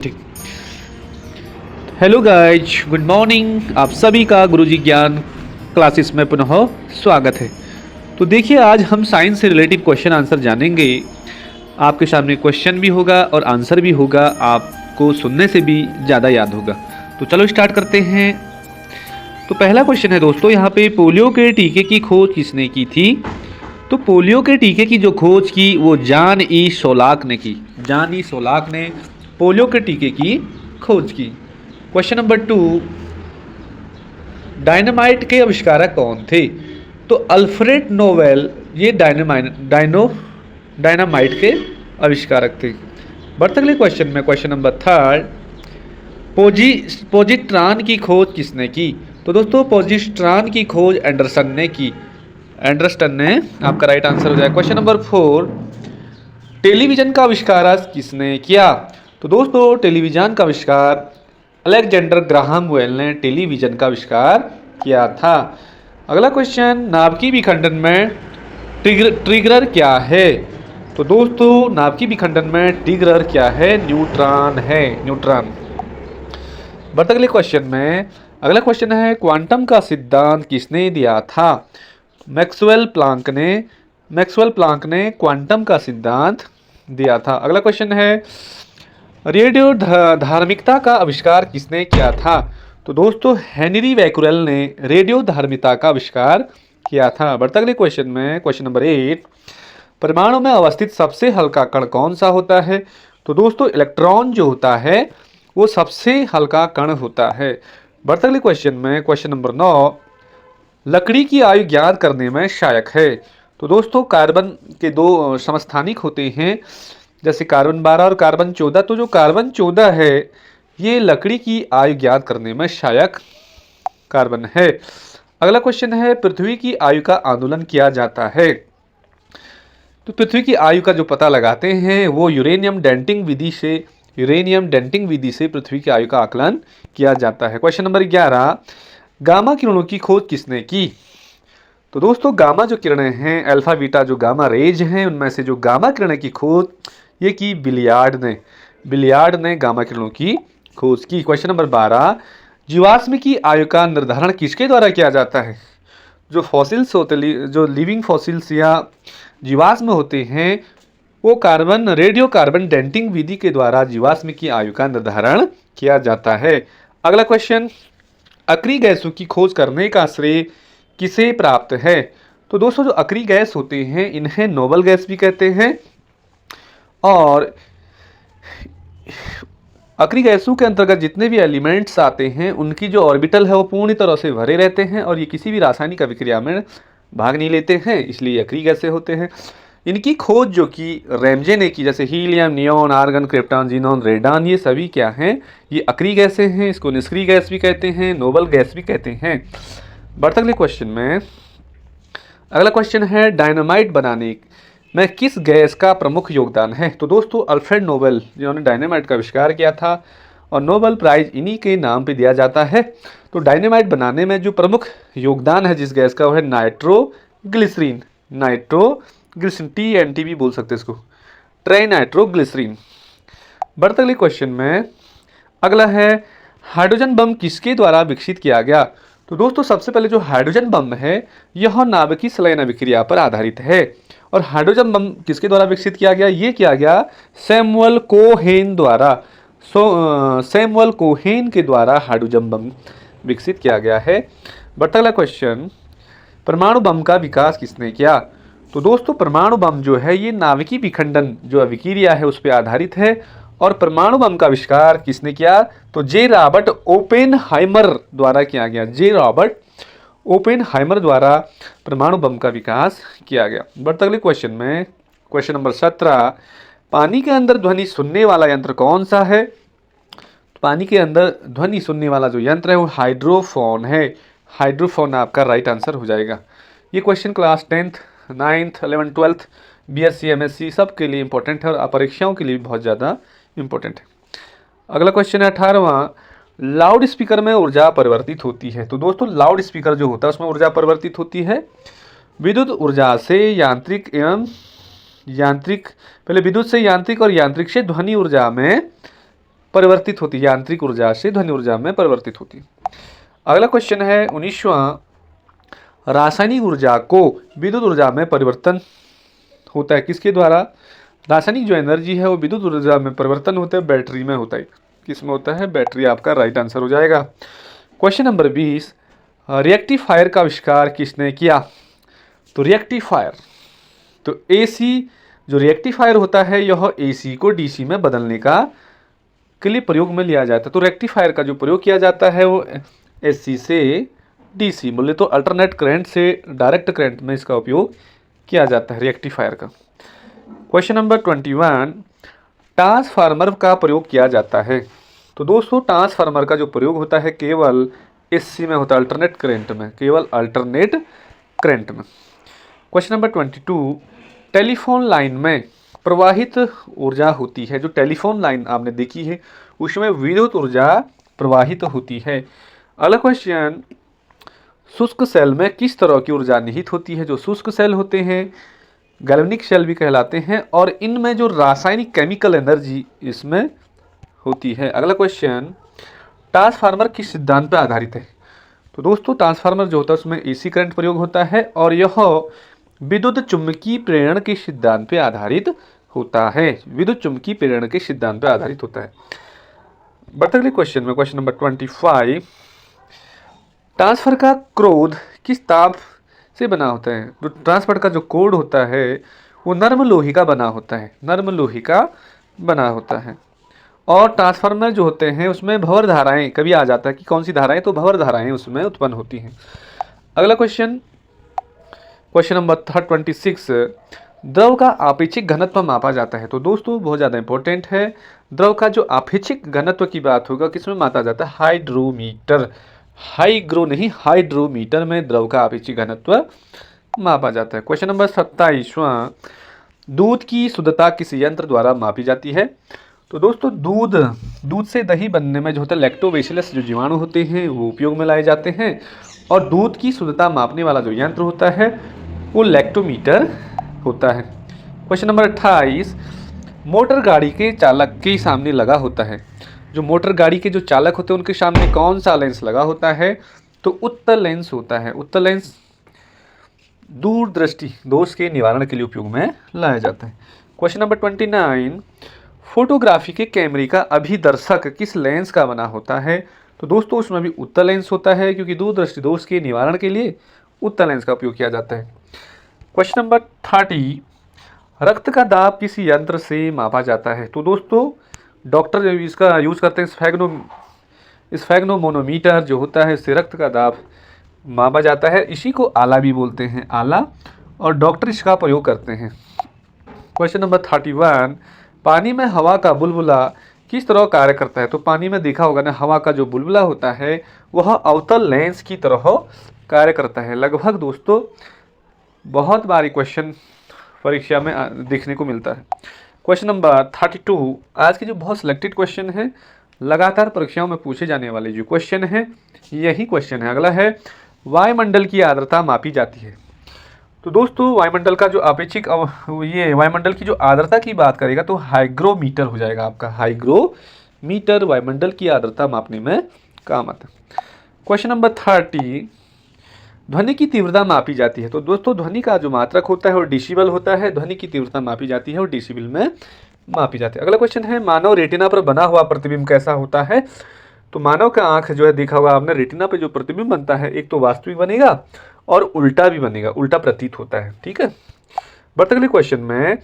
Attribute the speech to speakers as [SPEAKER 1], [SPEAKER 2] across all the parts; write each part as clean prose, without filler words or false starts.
[SPEAKER 1] ठीक। Hello guys, good morning. आप सभी का गुरुजी ज्ञान क्लासेस में पुनः स्वागत है। तो देखिए, आज हम साइंस से रिलेटिव क्वेश्चन आंसर जानेंगे। आपके सामने क्वेश्चन भी होगा और आंसर भी होगा, आपको सुनने से भी ज़्यादा याद होगा। तो चलो स्टार्ट करते हैं। तो पहला क्वेश्चन है दोस्तों, यहाँ पे पोलियो के टीके की खोज किसने की थी? तो पोलियो के टीके की जो खोज की वो जॉन ई शोलाक ने की। जॉन ई शोलाक ने पोलियो के टीके की खोज की। क्वेश्चन नंबर 2, डायनामाइट के आविष्कारक कौन थे? तो अल्फ्रेड नोवेल ये डायनामाइट के आविष्कारक थे। बढ़ते अगले क्वेश्चन में, क्वेश्चन नंबर 3, पोजिट्रॉन की खोज किसने की? तो दोस्तों पोजिट्रॉन की खोज एंडरसन ने की। एंडरसन ने आपका राइट आंसर हो जाएगा। क्वेश्चन नंबर 4, टेलीविजन का आविष्कार किसने किया? तो दोस्तों टेलीविजन का आविष्कार अलेक्जेंडर ग्राहम बेल ने टेलीविजन का आविष्कार किया था। अगला क्वेश्चन, नाभिकीय विखंडन में ट्रिगर क्या है? तो दोस्तों नाभिकीय विखंडन में ट्रिगर क्या है? न्यूट्रॉन है, न्यूट्रॉन। बढ़ते अगले क्वेश्चन में, अगला क्वेश्चन है, क्वांटम का सिद्धांत किसने दिया था? मैक्सवेल प्लांक ने क्वांटम का सिद्धांत दिया था। अगला क्वेश्चन है, रेडियो धार्मिकता का आविष्कार किसने किया था? तो दोस्तों हेनरी बैक्यूरेल ने रेडियो धार्मिकता का आविष्कार किया था। बढ़ते अगले क्वेश्चन में, क्वेश्चन नंबर 8, परमाणु में अवस्थित सबसे हल्का कण कौन सा होता है? तो दोस्तों इलेक्ट्रॉन जो होता है वो सबसे हल्का कण होता है। बढ़ते अगले क्वेश्चन में, क्वेश्चन नंबर 9, लकड़ी की आयु ज्ञात करने में सहायक है। तो दोस्तों कार्बन के दो समस्थानिक होते हैं, जैसे कार्बन 12 और कार्बन 14। तो जो कार्बन 14 है ये लकड़ी की आयु ज्ञात करने में सहायक कार्बन है। अगला क्वेश्चन है, पृथ्वी की आयु का आंदोलन किया जाता है। तो पृथ्वी की आयु का जो पता लगाते हैं वो यूरेनियम डेंटिंग विधि से पृथ्वी की आयु का आकलन किया जाता है। क्वेश्चन नंबर 11, गामा किरणों की खोज किसने की? तो दोस्तों गामा जो किरणें हैं, अल्फा बीटा जो गामा रेज हैं, उनमें से जो गामा किरणें की खोज ये की बिलियार्ड ने गामा किरणों की खोज की। क्वेश्चन नंबर 12, जीवाश्म की आयु का निर्धारण किसके द्वारा किया जाता है? जो फॉसिल्स होते, जो लिविंग फॉसिल्स या जीवाश्म होते हैं वो रेडियो कार्बन डेंटिंग विधि के द्वारा जीवाश्म की आयु का निर्धारण किया जाता है। अगला क्वेश्चन, अक्रिय गैसों की खोज करने का श्रेय किसे प्राप्त है? तो दोस्तों जो अक्रिय गैस होते हैं इन्हें नोबल गैस भी कहते हैं, और अक्रिय गैसों के अंतर्गत जितने भी एलिमेंट्स आते हैं उनकी जो ऑर्बिटल है वो पूरी तरह से भरे रहते हैं और ये किसी भी रासायनिक अभिक्रिया में भाग नहीं लेते हैं, इसलिए अक्रिय गैसें होते हैं। इनकी खोज जो कि रैमजे ने की, जैसे helium, neon, argon, krypton, xenon, radon, ये सभी क्या हैं? ये अक्रिय गैसें हैं। इसको निष्क्रिय गैस भी कहते हैं, नोबल गैस भी कहते हैं। बढ़ते अगले क्वेश्चन में, अगला क्वेश्चन है, डायनामाइट बनाने में किस गैस का प्रमुख योगदान है? तो दोस्तों अल्फ्रेड नोबेल जिन्होंने डायनामाइट का आविष्कार किया था और नोबेल प्राइज इन्हीं के नाम पे दिया जाता है। तो डायनामाइट बनाने में जो प्रमुख योगदान है जिस गैस का, वो है नाइट्रोग्लिसरीन। TNT भी बोल सकते हैं इसको, ट्राइनाइट्रोग्लिसरीन। बढ़ते अगले क्वेश्चन में, अगला है, हाइड्रोजन बम किसके द्वारा विकसित किया गया? तो दोस्तों सबसे पहले जो हाइड्रोजन बम है यह नाभिकीय संलयन अभिक्रिया पर आधारित है। और हाइड्रोजन बम किसके द्वारा विकसित किया गया? ये किया गया सैमुअल कोहेन द्वारा। सैमुअल कोहेन के द्वारा हाइड्रोजन बम विकसित किया गया है। बढ़ता अगला क्वेश्चन, परमाणु बम का विकास किसने किया? तो दोस्तों परमाणु बम जो है ये नाभिकीय विखंडन जो अभिक्रिया है उस पर आधारित है। और परमाणु बम का आविष्कार किसने किया? तो जे रॉबर्ट ओपेनहाइमर द्वारा किया गया। जे रॉबर्ट ओपेनहाइमर द्वारा परमाणु बम का विकास किया गया। बढ़ते अगले क्वेश्चन में, क्वेश्चन नंबर 17, पानी के अंदर ध्वनि सुनने वाला यंत्र कौन सा है? पानी के अंदर ध्वनि सुनने वाला जो यंत्र है वो हाइड्रोफोन है। हाइड्रोफोन आपका राइट आंसर हो जाएगा। ये question class 10th, 9th, 11th, 12th, BSc, MSc सब के लिए इंपॉर्टेंट है और परीक्षाओं के लिए भी बहुत ज़्यादा इंपॉर्टेंट है। अगला क्वेश्चन है 18वां, लाउड स्पीकर में ऊर्जा परिवर्तित होती है। तो दोस्तों लाउड स्पीकर जो होता है उसमें ऊर्जा परिवर्तित होती है विद्युत ऊर्जा से पहले विद्युत से यांत्रिक और यांत्रिक से ध्वनि ऊर्जा में परिवर्तित होती है, यांत्रिक ऊर्जा से ध्वनि ऊर्जा में परिवर्तित होती है। अगला क्वेश्चन है 19वां, रासायनिक ऊर्जा को विद्युत ऊर्जा में परिवर्तन होता है किसके द्वारा? रासायनिक जो एनर्जी है वो विद्युत ऊर्जा में परिवर्तन होता है, बैटरी में होता है। किस में होता है? बैटरी आपका राइट आंसर हो जाएगा। क्वेश्चन नंबर 20, रिएक्टिफायर का आविष्कार किसने किया? तो रिएक्टिफायर, तो एसी जो रिएक्टिफायर होता है यह एसी को डीसी में बदलने का के लिए प्रयोग में लिया जाता है। तो रेक्टिफायर का जो प्रयोग किया जाता है वो एसी से डीसी, बोले तो अल्टरनेट करंट से डायरेक्ट करंट में इसका उपयोग किया जाता है रेक्टिफायर का। क्वेश्चन नंबर 21, ट्रांसफार्मर का प्रयोग किया जाता है। तो दोस्तों ट्रांसफार्मर का जो प्रयोग होता है केवल एसी में होता है, अल्टरनेट करंट में, केवल अल्टरनेट करंट में। क्वेश्चन नंबर 22, टेलीफोन लाइन में प्रवाहित ऊर्जा होती है। जो टेलीफोन लाइन आपने देखी है उसमें विद्युत ऊर्जा प्रवाहित होती है। अगला क्वेश्चन, शुष्क सेल में किस तरह की ऊर्जा निहित होती है? जो शुष्क सेल होते हैं गैल्वेनिक सेल भी कहलाते हैं, और इनमें जो रासायनिक केमिकल एनर्जी इसमें होती है। अगला क्वेश्चन, ट्रांसफार्मर किस सिद्धांत पर आधारित है? तो दोस्तों ट्रांसफार्मर जो होता है उसमें एसी करंट प्रयोग होता है और यह विद्युत चुम्बकीय प्रेरण के सिद्धांत पर आधारित होता है। विद्युत चुम्बकीय प्रेरण के सिद्धांत पर आधारित होता है। बढ़ते अगले क्वेश्चन में, क्वेश्चन नंबर 25, ट्रांसफर का क्रोध किस ताप से बना होता है? जो ट्रांसफर का जो कोड होता है वो नर्म लोहे का बना होता है, नर्म लोहे का बना होता है। और ट्रांसफार्मर जो होते हैं उसमें भंवर धाराएं कभी आ जाता है कि कौन सी धाराएं, तो भंवर धाराएं उसमें उत्पन्न होती हैं। अगला क्वेश्चन, क्वेश्चन नंबर 26, द्रव का आपेक्षिक घनत्व मापा जाता है। तो दोस्तों बहुत ज़्यादा इंपॉर्टेंट है, द्रव का जो आपेक्षिक घनत्व की बात होगा किसमें मापा जाता है? हाइड्रोमीटर, हाइग्रो नहीं हाइड्रोमीटर में द्रव का आपेक्षिक घनत्व मापा जाता है। क्वेश्चन नंबर 27वां, दूध की शुद्धता किस यंत्र द्वारा मापी जाती है? तो दोस्तों दूध से दही बनने में जो होता है लैक्टोबैसिलस जो जीवाणु होते हैं वो उपयोग में लाए जाते हैं, और दूध की शुद्धता मापने वाला जो यंत्र होता है वो लैक्टोमीटर होता है। क्वेश्चन नंबर 28, मोटर गाड़ी के चालक के सामने लगा होता है। जो मोटर गाड़ी के जो चालक होते हैं उनके सामने कौन सा लेंस लगा होता है? तो उत्तल लेंस होता है। उत्तल लेंस दूरदृष्टि दोष के निवारण के लिए उपयोग में लाया जाता है। क्वेश्चन नंबर 29, फोटोग्राफी के कैमरे का अभिदर्शक किस लेंस का बना होता है? तो दोस्तों उसमें भी उत्तल लेंस होता है, क्योंकि दूरदृष्टि दोष के निवारण के लिए उत्तल लेंस का उपयोग किया जाता है। क्वेश्चन नंबर 30, रक्त का दाब किस यंत्र से मापा जाता है? तो दोस्तों डॉक्टर इसका यूज़ करते हैं स्फेग्नोमोनोमीटर जो होता है, इससे रक्त का दाब मापा जाता है। इसी को आला भी बोलते हैं, आला, और डॉक्टर इसका प्रयोग करते हैं। क्वेश्चन नंबर 31, पानी में हवा का बुलबुला किस तरह कार्य करता है? तो पानी में देखा होगा ना, हवा का जो बुलबुला होता है वह अवतल लेंस की तरह कार्य करता है। लगभग दोस्तों बहुत बारी क्वेश्चन परीक्षा में देखने को मिलता है। क्वेश्चन नंबर 32, आज के जो बहुत सिलेक्टेड क्वेश्चन है, लगातार परीक्षाओं में पूछे जाने वाले जो क्वेश्चन है यही क्वेश्चन है। अगला है, वायुमंडल की आर्द्रता मापी जाती है। तो दोस्तों वायुमंडल का जो आपेक्षिक ये वायुमंडल की जो आर्द्रता की बात करेगा तो हाइग्रोमीटर हो जाएगा आपका। हाइग्रोमीटर वायुमंडल की आर्द्रता मापने में काम आता है। क्वेश्चन नंबर 30, ध्वनि की तीव्रता मापी जाती है। तो दोस्तों ध्वनि का जो मात्रक होता है वो डेसिबल होता है, ध्वनि की तीव्रता मापी जाती है और डेसिबल में मापी जाती है। अगला क्वेश्चन है, मानव रेटिना पर बना हुआ प्रतिबिंब कैसा होता है? तो मानव का आंख जो है देखा होगा आपने, रेटिना पे जो प्रतिबिंब बनता है एक तो वास्तविक बनेगा और उल्टा भी बनेगा, उल्टा प्रतीत होता है। ठीक है। बढ़ते अगले क्वेश्चन में,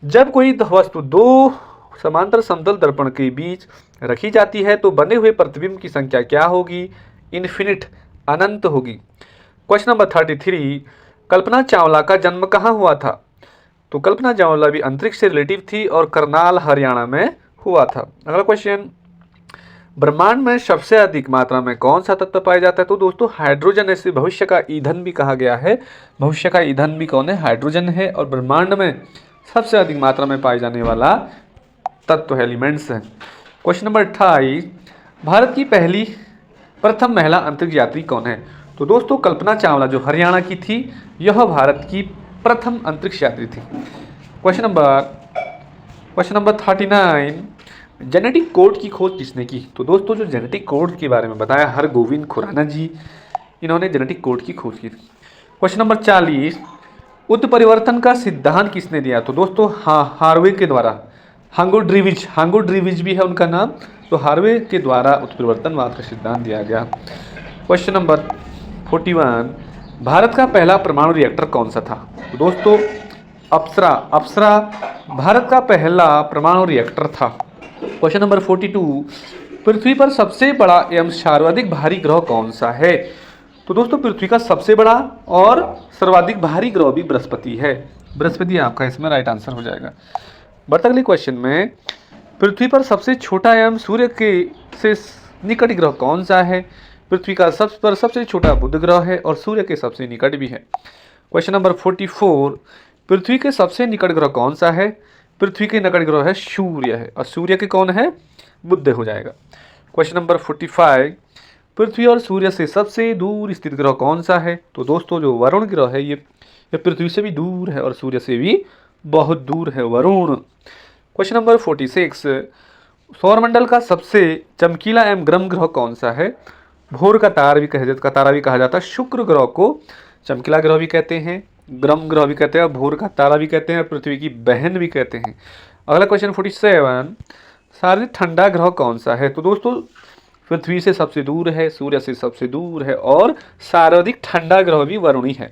[SPEAKER 1] जब कोई वस्तु दो समांतर समतल दर्पण के बीच रखी जाती है तो बने हुए प्रतिबिंब की संख्या क्या होगी? इन्फिनिट, अनंत होगी। क्वेश्चन नंबर 33, कल्पना चावला का जन्म कहाँ हुआ था? तो कल्पना चावला भी अंतरिक्ष से रिलेटिव थी और करनाल हरियाणा में हुआ था। अगला क्वेश्चन, ब्रह्मांड में सबसे अधिक मात्रा में कौन सा तत्व पाया जाता है? तो दोस्तों हाइड्रोजन, इसे भविष्य का ईंधन भी कहा गया है। भविष्य का ईंधन भी कौन है? हाइड्रोजन है। और ब्रह्मांड में सबसे अधिक मात्रा में पाए जाने वाला तत्व एलिमेंट्स है। क्वेश्चन नंबर 28, भारत की प्रथम महिला अंतरिक्ष यात्री कौन है? तो दोस्तों कल्पना चावला जो हरियाणा की थी, यह भारत की प्रथम अंतरिक्ष यात्री थी। क्वेश्चन नंबर 39, जेनेटिक कोड की खोज किसने की? तो दोस्तों जो जेनेटिक कोड के बारे में बताया हरगोविंद खुराना जी, इन्होंने जेनेटिक कोड की खोज की। क्वेश्चन नंबर 40, उत्परिवर्तन का सिद्धांत किसने दिया? तो दोस्तों हार्वे के द्वारा, हांगो ड्रीविज भी है उनका नाम। तो हार्वे के द्वारा उत्परिवर्तनवाद का सिद्धांत दिया गया। क्वेश्चन नंबर 41, भारत का पहला परमाणु रिएक्टर कौन सा था? तो दोस्तों अप्सरा भारत का पहला परमाणु रिएक्टर था। क्वेश्चन नंबर 42, पृथ्वी पर सबसे बड़ा एवं सर्वाधिक भारी ग्रह कौन सा है? तो दोस्तों पृथ्वी का सबसे बड़ा और सर्वाधिक भारी ग्रह भी बृहस्पति है। बृहस्पति आपका इसमें राइट आंसर हो जाएगा। बढ़ते अगले क्वेश्चन में, पृथ्वी पर सबसे छोटा एवं सूर्य के से निकट ग्रह कौन सा है? पृथ्वी का सबसे छोटा बुध ग्रह है और सूर्य के सबसे निकट भी है। क्वेश्चन नंबर 44, पृथ्वी के सबसे निकट ग्रह कौन सा है? पृथ्वी के निकट ग्रह है सूर्य है, और सूर्य के कौन है? बुध हो जाएगा। क्वेश्चन नंबर 45, पृथ्वी और सूर्य से सबसे दूर स्थित ग्रह कौन सा है? तो दोस्तों जो वरुण ग्रह है ये पृथ्वी से भी दूर है और सूर्य से भी बहुत दूर है, वरुण। क्वेश्चन नंबर 46, सौरमंडल का सबसे चमकीला एवं गर्म ग्रह कौन सा है? भोर का तारा भी कहा जाता है। शुक्र ग्रह को चमकीला ग्रह भी कहते हैं, गर्म ग्रह भी कहते हैं, भोर का तारा भी कहते हैं, पृथ्वी की बहन भी कहते हैं। अगला क्वेश्चन 47, सर्वाधिक ठंडा ग्रह कौन सा है? तो दोस्तों पृथ्वी से सबसे दूर है, सूर्य से सबसे दूर है और सर्वाधिक ठंडा ग्रह भी वरुण ही है।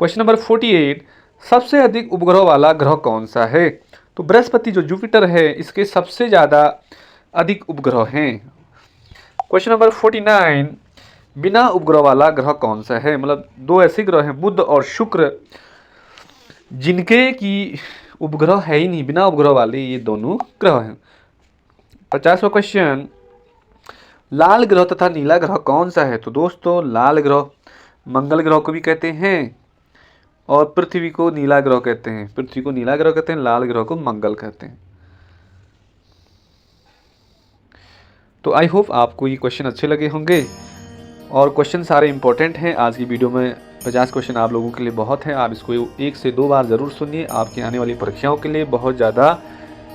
[SPEAKER 1] क्वेश्चन नंबर 48, सबसे अधिक उपग्रह वाला ग्रह कौन सा है? तो बृहस्पति जो जुपिटर है इसके सबसे ज़्यादा अधिक उपग्रह हैं। क्वेश्चन नंबर 49, बिना उपग्रह वाला ग्रह कौन सा है? मतलब दो ऐसे ग्रह हैं बुध और शुक्र जिनके की उपग्रह है ही नहीं, बिना उपग्रह वाले ये दोनों ग्रह हैं। 50वां क्वेश्चन, लाल ग्रह तथा नीला ग्रह कौन सा है? तो दोस्तों लाल ग्रह मंगल ग्रह को भी कहते हैं और पृथ्वी को नीला ग्रह कहते हैं। पृथ्वी को नीला ग्रह कहते हैं, लाल ग्रह को मंगल कहते हैं। तो आई होप आपको ये क्वेश्चन अच्छे लगे होंगे और क्वेश्चन सारे इंपॉर्टेंट हैं। आज की वीडियो में 50 क्वेश्चन आप लोगों के लिए बहुत है, आप इसको 1 से 2 बार ज़रूर सुनिए। आपकी आने वाली परीक्षाओं के लिए बहुत ज़्यादा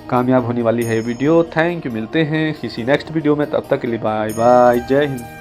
[SPEAKER 1] कामयाब होने वाली है ये वीडियो। थैंक यू, मिलते हैं किसी नेक्स्ट वीडियो में, तब तक के लिए बाय बाय, जय हिंद।